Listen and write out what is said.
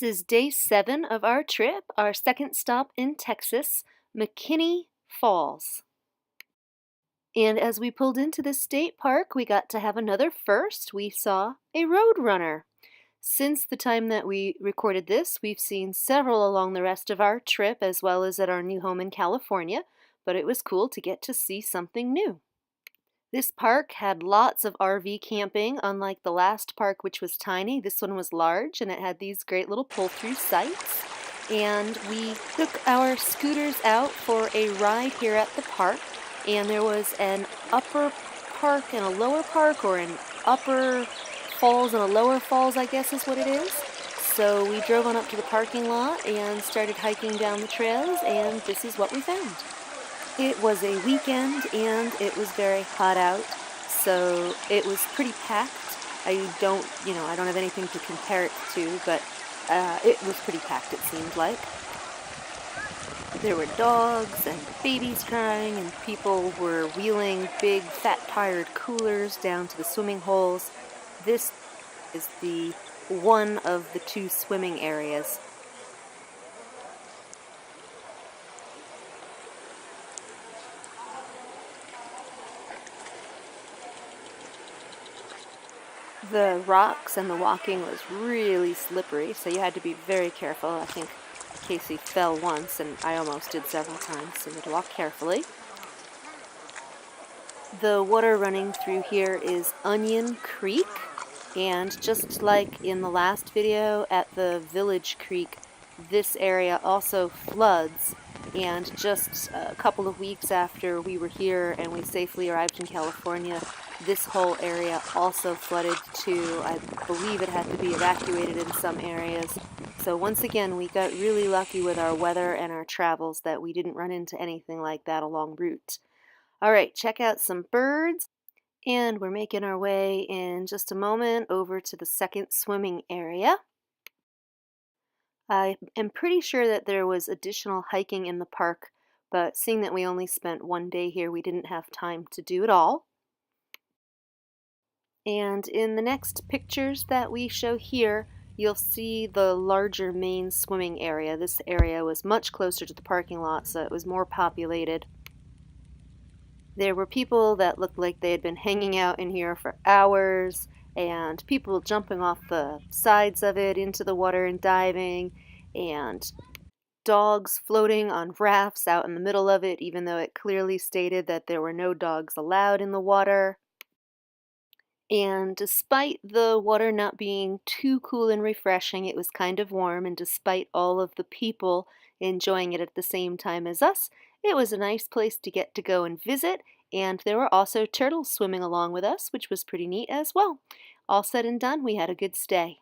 This is day 7 of our trip, our second stop in Texas, McKinney Falls. And as we pulled into the state park, we got to have another first. We saw a roadrunner. Since the time that we recorded this, we've seen several along the rest of our trip, as well as at our new home in California, but it was cool to get to see something new. This park had lots of RV camping, unlike the last park, which was tiny. This one was large, and it had these great little pull-through sites. And we took our scooters out for a ride here at the park, and there was an upper park and a lower park, or an upper falls and a lower falls, I guess is what it is. So we drove on up to the parking lot and started hiking down the trails, and this is what we found. It was a weekend and it was very hot out, so it was pretty packed. I don't have anything to compare it to, but it was pretty packed, it seemed like. There were dogs and babies crying, and people were wheeling big fat-tired coolers down to the swimming holes. This is the one of the 2 swimming areas. The rocks and the walking was really slippery, so you had to be very careful. I think Casey fell once, and I almost did several times, so you had to walk carefully. The water running through here is Onion Creek, and just like in the last video at the Village Creek, this area also floods. And just a couple of weeks after we were here and we safely arrived in California, this whole area also flooded too. I believe it had to be evacuated in some areas. So once again, we got really lucky with our weather and our travels that we didn't run into anything like that along route. All right, check out some birds. And we're making our way in just a moment over to the second swimming area. I am pretty sure that there was additional hiking in the park, but seeing that we only spent one day here, we didn't have time to do it all. And in the next pictures that we show here, you'll see the larger main swimming area. This area was much closer to the parking lot, so it was more populated. There were people that looked like they had been hanging out in here for hours, and people jumping off the sides of it into the water and diving, and dogs floating on rafts out in the middle of it, even though it clearly stated that there were no dogs allowed in the water. And despite the water not being too cool and refreshing, it was kind of warm, and despite all of the people enjoying it at the same time as us, it was a nice place to go and visit, and there were also turtles swimming along with us, which was pretty neat as well. All said and done, we had a good stay.